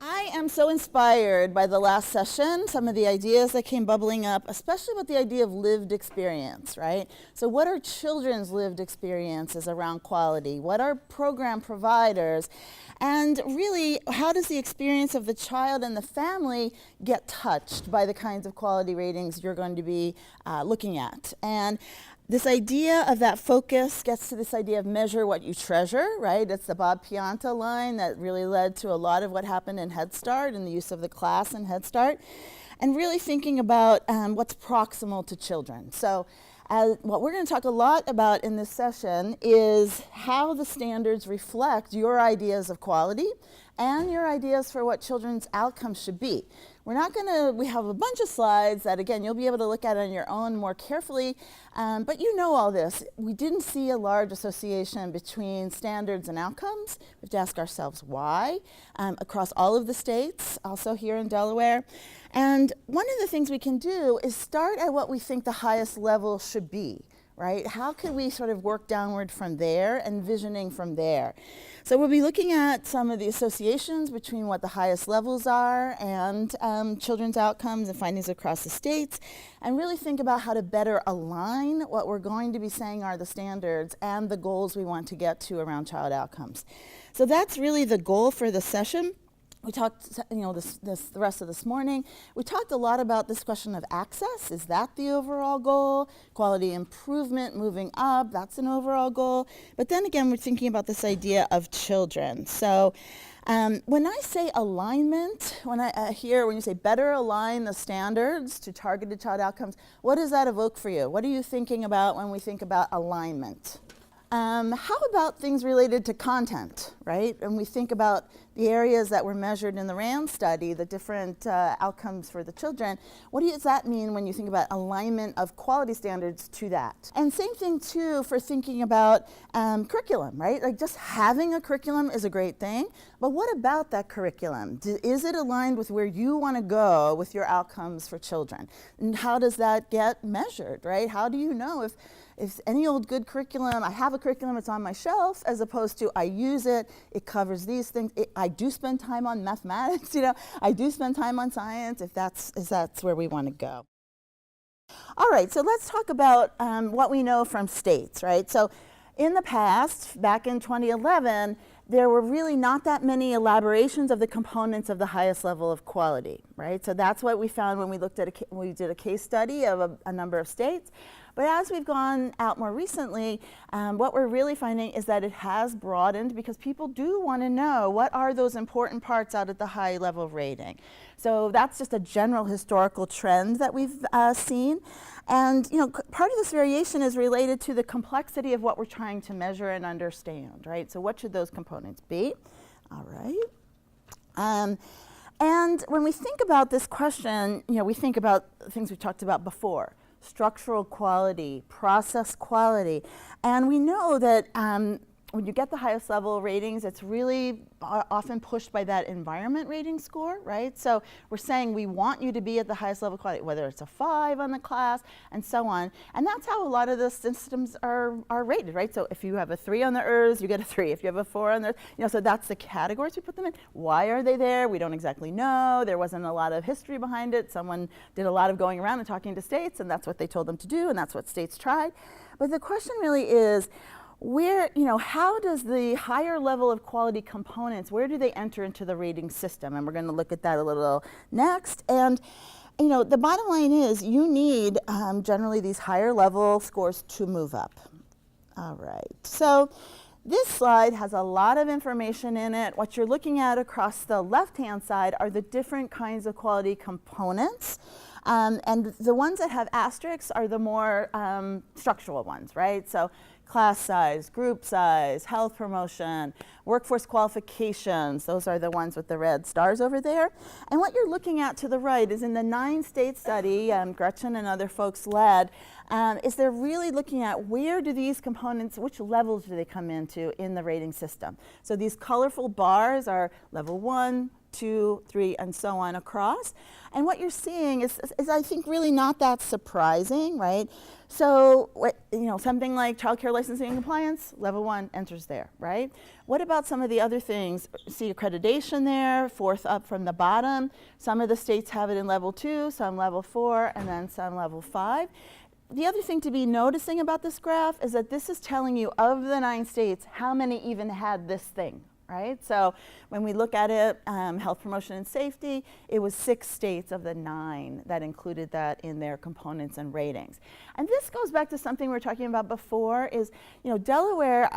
I am so inspired by the last session, some of the ideas that came bubbling up, especially with the idea of lived experience, right? So what are children's lived experiences around quality? What are program providers? And really, how does the experience of the child and the family get touched by the kinds of quality ratings you're going to be looking at? And this idea of that focus gets to this idea of measure what you treasure, right? It's the Bob Pianta line that really led to a lot of what happened in Head Start and the use of the class in Head Start. And really thinking about what's proximal to children. So what we're going to talk a lot about in this session is how the standards reflect your ideas of quality and your ideas for what children's outcomes should be. We're not going to, we have a bunch of slides that, again, you'll be able to look at on your own more carefully, but you know all this. We didn't see a large association between standards and outcomes. We have to ask ourselves why, across all of the states, also here in Delaware. And one of the things we can do is start at what we think the highest level should be, right? How can we sort of work downward from there and visioning from there? So we'll be looking at some of the associations between what the highest levels are and children's outcomes and findings across the states, and really think about how to better align what we're going to be saying are the standards and the goals we want to get to around child outcomes. So that's really the goal for the session. We talked, the rest of this morning, we talked a lot about this question of access. Is that the overall goal? Quality improvement, moving up, that's an overall goal. But then again, we're thinking about this idea of children. So when I say alignment, when you say better align the standards to targeted child outcomes, what does that evoke for you? What are you thinking about when we think about alignment? How about things related to content, right? And we think about the areas that were measured in the RAND study, the different outcomes for the children. What does that mean when you think about alignment of quality standards to that? And same thing too for thinking about curriculum, right? Like just having a curriculum is a great thing, but what about that curriculum? Is it aligned with where you want to go with your outcomes for children? And how does that get measured, right? How do you know if any old good curriculum, I have a curriculum, it's on my shelf, as opposed to I use it, it covers these things, I do spend time on mathematics, I do spend time on science, if that's where we want to go. All right, so let's talk about what we know from states, right? So in the past, back in 2011, there were really not that many elaborations of the components of the highest level of quality, right? So that's what we found when we looked at we did a case study of a number of states. But as we've gone out more recently, what we're really finding is that it has broadened because people do want to know what are those important parts out at the high level rating. So that's just a general historical trend that we've seen. And part of this variation is related to the complexity of what we're trying to measure and understand, right? So what should those components be? All right. And when we think about this question, we think about things we've talked about before. Structural quality, process quality. And we know that when you get the highest level ratings, it's really often pushed by that environment rating score, right? So we're saying we want you to be at the highest level quality, whether it's a 5 on the class and so on. And that's how a lot of the systems are rated, right? So if you have a 3 on the ERS, you get a 3. If you have a 4 on the, so that's the categories we put them in. Why are they there? We don't exactly know. There wasn't a lot of history behind it. Someone did a lot of going around and talking to states, and that's what they told them to do, and that's what states tried. But the question really is, how does the higher level of quality components, where do they enter into the rating system? And we're going to look at that a little next. And, the bottom line is you need generally these higher level scores to move up. All right. So this slide has a lot of information in it. What you're looking at across the left-hand side are the different kinds of quality components. And the ones that have asterisks are the more structural ones, right? So class size, group size, health promotion, workforce qualifications, those are the ones with the red stars over there. And what you're looking at to the right is in the 9-state study Gretchen and other folks led, is they're really looking at where do these components, which levels do they come into in the rating system. So these colorful bars are level 1, 2, 3, and so on across. And what you're seeing is I think, really not that surprising, right? So, something like child care licensing and compliance, level 1 enters there, right? What about some of the other things? See accreditation there, 4th up from the bottom. Some of the states have it in level 2, some level 4, and then some level 5. The other thing to be noticing about this graph is that this is telling you, of the 9 states, how many even had this thing, right? So when we look at it, health promotion and safety, it was 6 states of the 9 that included that in their components and ratings. And this goes back to something we were talking about before, is, Delaware,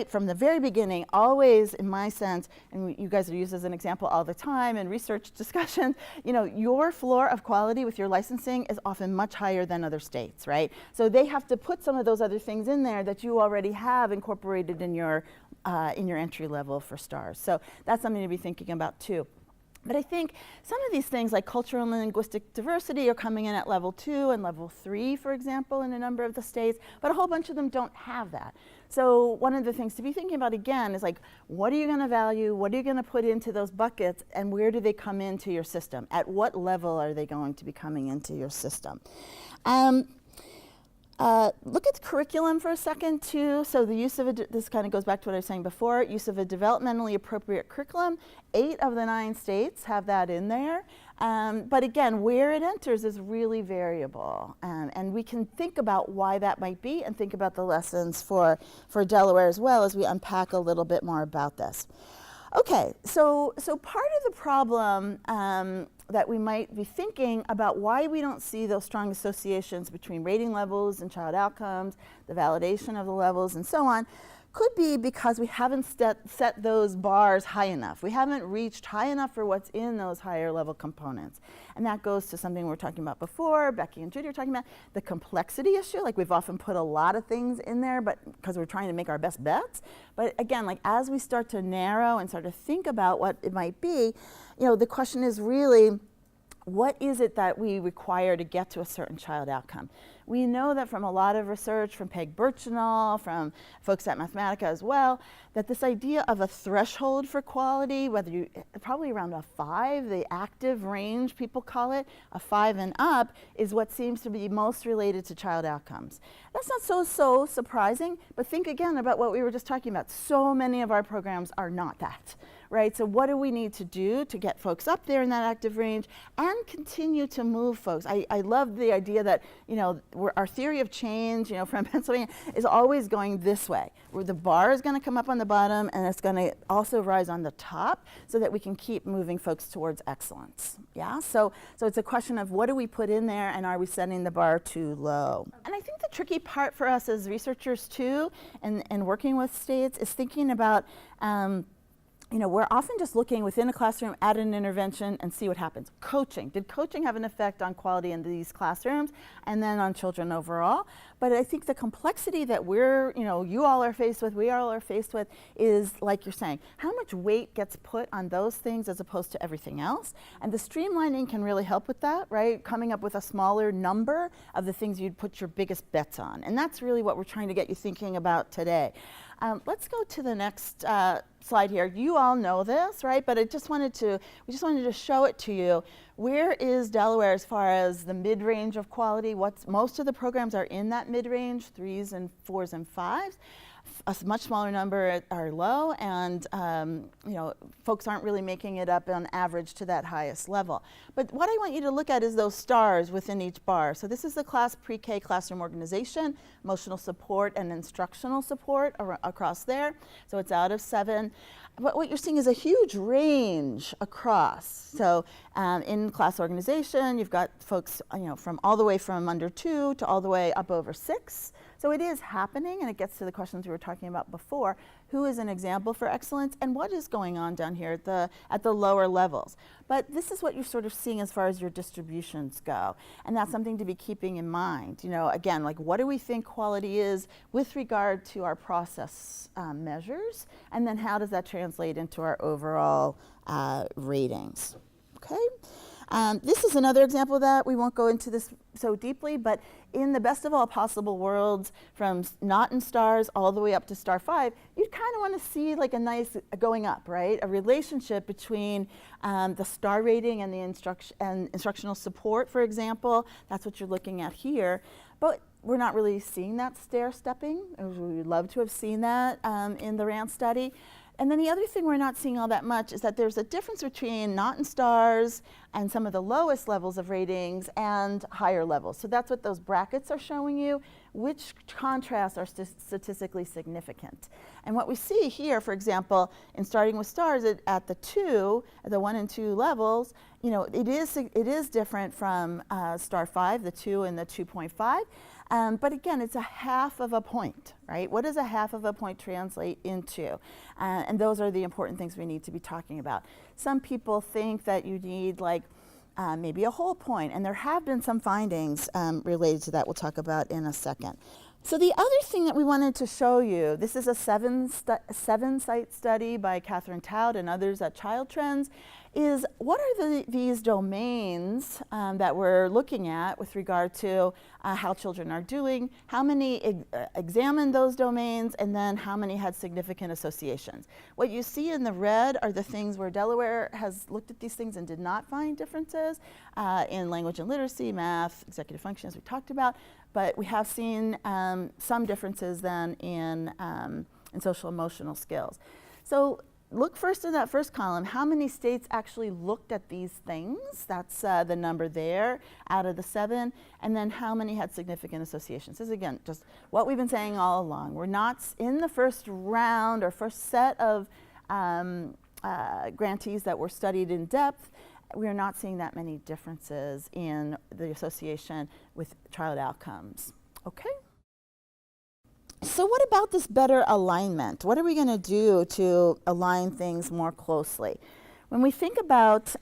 from the very beginning, always, in my sense, and you guys are used as an example all the time in research discussions, your floor of quality with your licensing is often much higher than other states, right? So they have to put some of those other things in there that you already have incorporated in your entry level for STARS. So that's something to be thinking about too. But I think some of these things, like cultural and linguistic diversity, are coming in at level 2 and level 3, for example, in a number of the states, but a whole bunch of them don't have that. So one of the things to be thinking about, again, is like, what are you going to value? What are you going to put into those buckets? And where do they come into your system? At what level are they going to be coming into your system? Look at the curriculum for a second, too. So the use of this kind of goes back to what I was saying before, use of a developmentally appropriate curriculum. 8 of the 9 states have that in there. But again, where it enters is really variable. And we can think about why that might be and think about the lessons for Delaware as well as we unpack a little bit more about this. Okay, so part of the problem that we might be thinking about why we don't see those strong associations between rating levels and child outcomes, the validation of the levels, and so on, could be because we haven't set those bars high enough. We haven't reached high enough for what's in those higher level components. And that goes to something we were talking about before, Becky and Judy were talking about, the complexity issue. Like, we've often put a lot of things in there, but because we're trying to make our best bets. But again, like, as we start to narrow and start to think about what it might be, the question is really, what is it that we require to get to a certain child outcome? We know that from a lot of research, from Peg Birchinall, from folks at Mathematica as well, that this idea of a threshold for quality, probably around a 5, the active range people call it, a 5 and up, is what seems to be most related to child outcomes. That's not so surprising, but think again about what we were just talking about. So many of our programs are not that. Right, so what do we need to do to get folks up there in that active range and continue to move folks? I love the idea that, our theory of change, from Pennsylvania is always going this way, where the bar is going to come up on the bottom and it's going to also rise on the top so that we can keep moving folks towards excellence. Yeah, so it's a question of what do we put in there and are we setting the bar too low? And I think the tricky part for us as researchers too, and working with states, is thinking about we're often just looking within a classroom at an intervention and see what happens. Coaching. Did coaching have an effect on quality in these classrooms and then on children overall? But I think the complexity that you all are faced with, we all are faced with, is, like you're saying, how much weight gets put on those things as opposed to everything else? And the streamlining can really help with that, right? Coming up with a smaller number of the things you'd put your biggest bets on. And that's really what we're trying to get you thinking about today. Let's go to the next slide here. You all know this, right? But we just wanted to show it to you. Where is Delaware as far as the mid-range of quality? Most of the programs are in that mid-range, 3s and 4s and 5s. A much smaller number are low, and folks aren't really making it up on average to that highest level. But what I want you to look at is those stars within each bar. So this is the class pre-K classroom organization, emotional support and instructional support across there. So it's out of 7. But what you're seeing is a huge range across. So in class organization, you've got folks from all the way from under 2 to all the way up over 6. So it is happening, and it gets to the questions we were talking about before. Who is an example for excellence, and what is going on down here at the lower levels? But this is what you're sort of seeing as far as your distributions go, and that's something to be keeping in mind. Again, like, what do we think quality is with regard to our process measures, and then how does that translate into our overall ratings? Okay. This is another example of that. We won't go into this so deeply, but in the best of all possible worlds, from not in stars all the way up to star 5, you'd kind of want to see like a nice going up, right? A relationship between the star rating and the instructional support, for example. That's what you're looking at here. But we're not really seeing that stair-stepping. We would love to have seen that in the RAND study. And then the other thing we're not seeing all that much is that there's a difference between not in stars and some of the lowest levels of ratings and higher levels. So that's what those brackets are showing you, which contrasts are statistically significant. And what we see here, for example, in starting with stars at the 1 and 2 levels, you know, it is different from star 5, the 2 and the 2.5. But again, it's a half of a point, right? What does a half of a point translate into? And those are the important things we need to be talking about. Some people think that you need like maybe a whole point, and there have been some findings related to that we'll talk about in a second. So the other thing that we wanted to show you, this is a seven-site study by Catherine Taud and others at Child Trends, is what are these domains that we're looking at with regard to how children are doing, how many examined those domains, and then how many had significant associations. What you see in the red are the things where Delaware has looked at these things and did not find differences in language and literacy, math, executive function, as we talked about, but we have seen some differences then in social emotional skills. So look first in that first column, how many states actually looked at these things? That's the number there out of the 7. And then how many had significant associations? This is, again, just what we've been saying all along. We're not in the first round or first set of grantees that were studied in depth. We are not seeing that many differences in the association with child outcomes. Okay? So what about this better alignment? What are we going to do to align things more closely? When we think about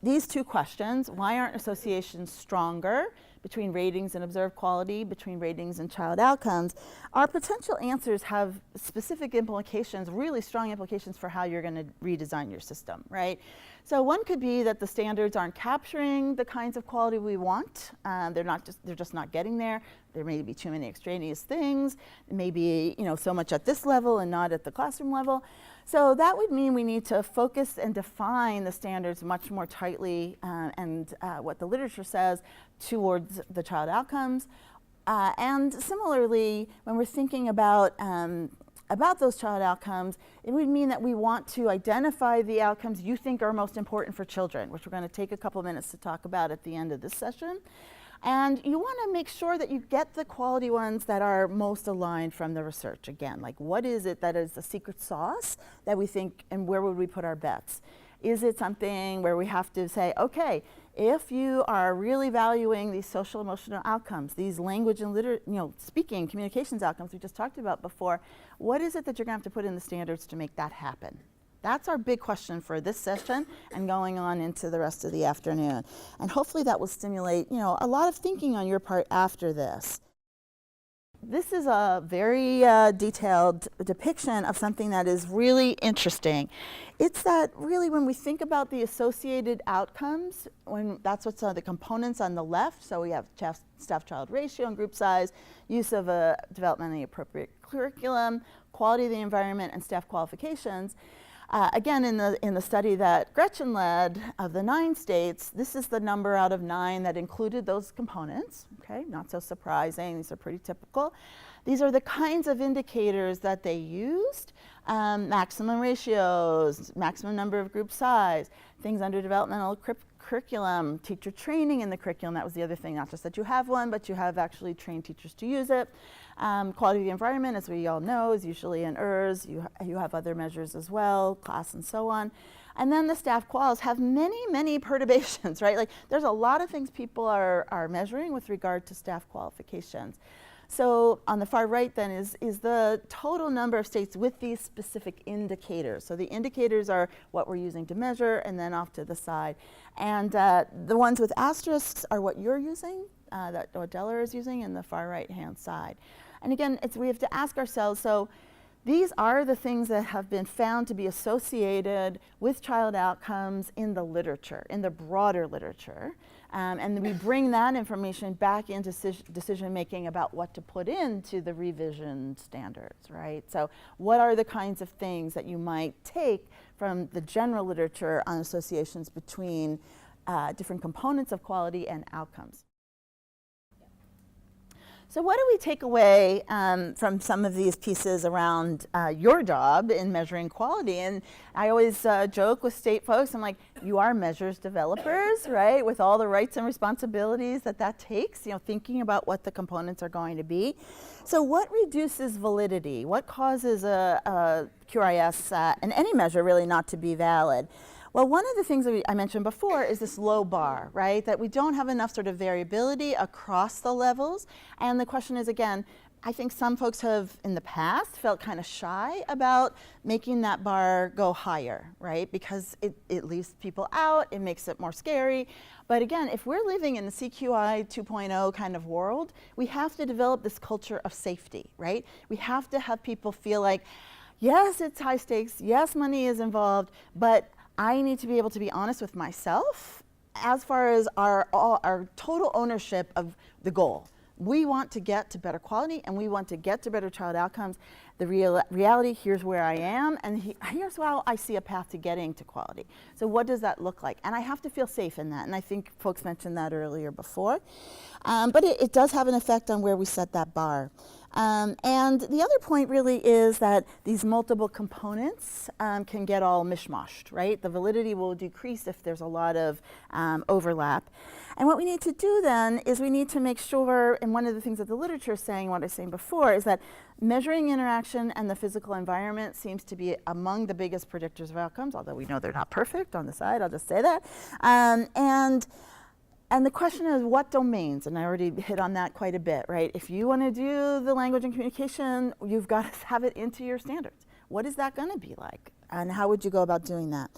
these two questions, why aren't associations stronger between ratings and observed quality, between ratings and child outcomes, our potential answers have specific implications, really strong implications for how you're going to redesign your system, right? So one could be that the standards aren't capturing the kinds of quality we want. They're just not getting there. There may be too many extraneous things. Maybe, you know, so much at this level and not at the classroom level. So that would mean we need to focus and define the standards much more tightly and what the literature says towards the child outcomes. And similarly, when we're thinking about those child outcomes, it would mean that we want to identify the outcomes you think are most important for children, which we're going to take a couple minutes to talk about at the end of this session. And you want to make sure that you get the quality ones that are most aligned from the research. Again, like what is it that is the secret sauce that we think, and where would we put our bets? Is it something where we have to say, okay, if you are really valuing these social emotional outcomes, these language and speaking, communications outcomes we just talked about before, what is it that you're going to have to put in the standards to make that happen? That's our big question for this session and going on into the rest of the afternoon. And hopefully that will stimulate, a lot of thinking on your part after this. This is a very detailed depiction of something that is really interesting. It's that really when we think about the associated outcomes, that's what's the components on the left, so we have staff-child ratio and group size, use of a developmentally appropriate curriculum, quality of the environment, and staff qualifications. Again, in the study that Gretchen led of the 9 states, this is the number out of 9 that included those components. Okay, not so surprising. These are pretty typical. These are the kinds of indicators that they used. Maximum ratios, maximum number of group size, things under developmental curriculum, teacher training in the curriculum. That was the other thing, not just that you have one, but you have actually trained teachers to use it. Quality of the environment, as we all know, is usually in ERS. You have other measures as well, class and so on. And then the staff quals have many, many perturbations, right? Like there's a lot of things people are measuring with regard to staff qualifications. So on the far right then is the total number of states with these specific indicators. So the indicators are what we're using to measure, and then off to the side. And the ones with asterisks are what you're using, what Delaware is using in the far right-hand side. And again, we have to ask ourselves, so These are the things that have been found to be associated with child outcomes in the literature, in the broader literature. And we bring that information back into decision making about what to put into the revision standards, right? So what are the kinds of things that you might take from the general literature on associations between different components of quality and outcomes? So what do we take away from some of these pieces around your job in measuring quality? And I always joke with state folks, I'm like, you are measures developers, right? With all the rights and responsibilities that takes, you know, thinking about what the components are going to be. So what reduces validity? What causes a QRIS and any measure really not to be valid? Well, one of the things that I mentioned before is this low bar, right? That we don't have enough sort of variability across the levels. And the question is, again, I think some folks have in the past felt kind of shy about making that bar go higher, right? Because it leaves people out, it makes it more scary. But again, if we're living in the CQI 2.0 kind of world, we have to develop this culture of safety, right? We have to have people feel like, yes, it's high stakes, yes, money is involved, but I need to be able to be honest with myself as far as our total ownership of the goal. We want to get to better quality and we want to get to better child outcomes. The reality, here's where I am, and here's how I see a path to getting to quality. So what does that look like? And I have to feel safe in that, and I think folks mentioned that earlier before. But it does have an effect on where we set that bar. And the other point really is that these multiple components can get all mishmashed, right? The validity will decrease if there's a lot of overlap. And what we need to do then is we need to make sure, and one of the things that the literature is saying, what I was saying before, is that measuring interaction and the physical environment seems to be among the biggest predictors of outcomes, although we know they're not perfect on the side, I'll just say that. And the question is what domains, and I already hit on that quite a bit, right? If you want to do the language and communication, you've got to have it into your standards. What is that going to be like? And how would you go about doing that?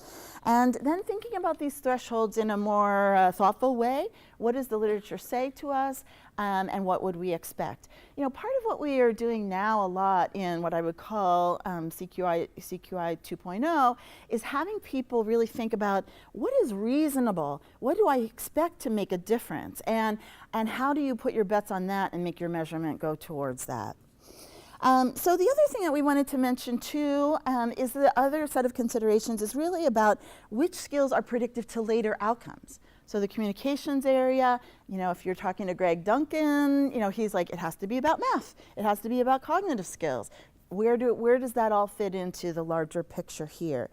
And then thinking about these thresholds in a more thoughtful way. What does the literature say to us? And what would we expect? You know, part of what we are doing now a lot in what I would call CQI 2.0 is having people really think about what is reasonable? What do I expect to make a difference? And how do you put your bets on that and make your measurement go towards that? So the other thing that we wanted to mention too is the other set of considerations is really about which skills are predictive to later outcomes. So the communications area, you know, if you're talking to Greg Duncan, you know, he's like, it has to be about math. It has to be about cognitive skills. Where does that all fit into the larger picture here?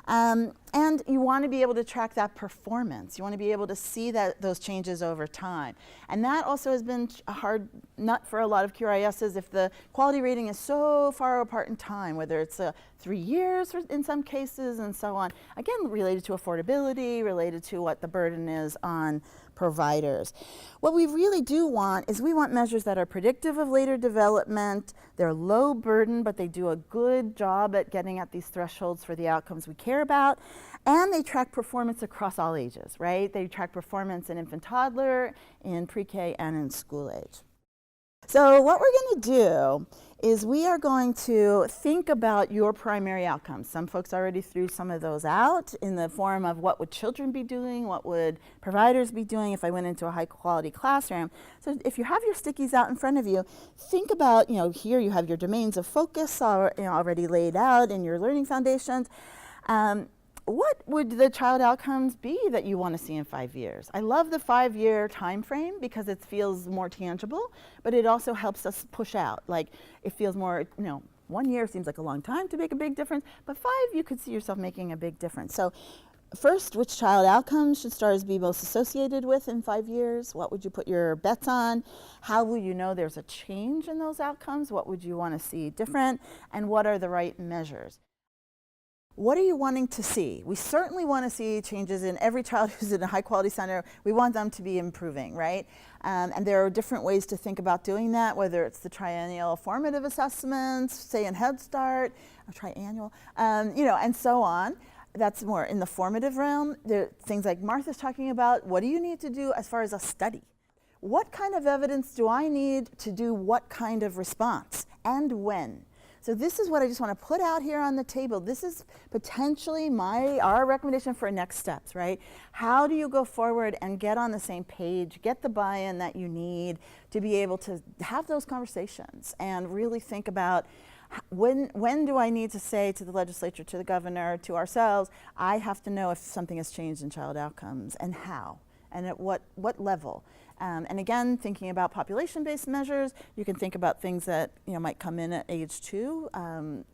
And you want to be able to track that performance. You want to be able to see those changes over time. And that also has been a hard nut for a lot of QRISs if the quality rating is so far apart in time, whether it's 3 years in some cases and so on. Again, related to affordability, related to what the burden is on providers. What we really do want is we want measures that are predictive of later development. They're low burden, but they do a good job at getting at these thresholds for the outcomes we care about. And they track performance across all ages, right? They track performance in infant toddler, in pre-K, and in school age. So what we're going to do is we are going to think about your primary outcomes. Some folks already threw some of those out in the form of what would children be doing, what would providers be doing if I went into a high quality classroom. So if you have your stickies out in front of you, think about, you know, here you have your domains of focus already laid out in your learning foundations. What would the child outcomes be that you want to see in 5 years? I love the 5-year time frame because it feels more tangible, but it also helps us push out. Like it feels more, you know, 1 year seems like a long time to make a big difference, but 5 you could see yourself making a big difference. So first, which child outcomes should stars be most associated with in 5 years? What would you put your bets on? How will you know there's a change in those outcomes? What would you want to see different? And what are the right measures? What are you wanting to see? We certainly want to see changes in every child who's in a high quality center. We want them to be improving, right? And there are different ways to think about doing that, whether it's the triennial formative assessments, say in Head Start, or triannual, you know, and so on. That's more in the formative realm. There are things like Martha's talking about. What do you need to do as far as a study? What kind of evidence do I need to do what kind of response and when? So this is what I just want to put out here on the table. This is potentially our recommendation for next steps, right? How do you go forward and get on the same page, get the buy-in that you need to be able to have those conversations and really think about when do I need to say to the legislature, to the governor, to ourselves, I have to know if something has changed in child outcomes and how and at what level. And again, thinking about population-based measures, you can think about things that might come in at age 2.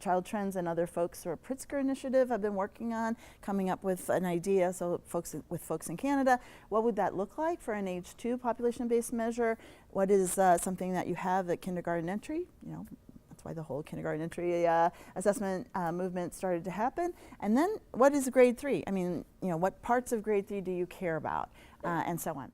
Child Trends and other folks through a Pritzker initiative have been working on coming up with an idea. So with folks in Canada, what would that look like for an age 2 population-based measure? What is something that you have at kindergarten entry? That's why the whole kindergarten entry assessment movement started to happen. And then what is grade 3? I mean, what parts of grade 3 do you care about, and so on.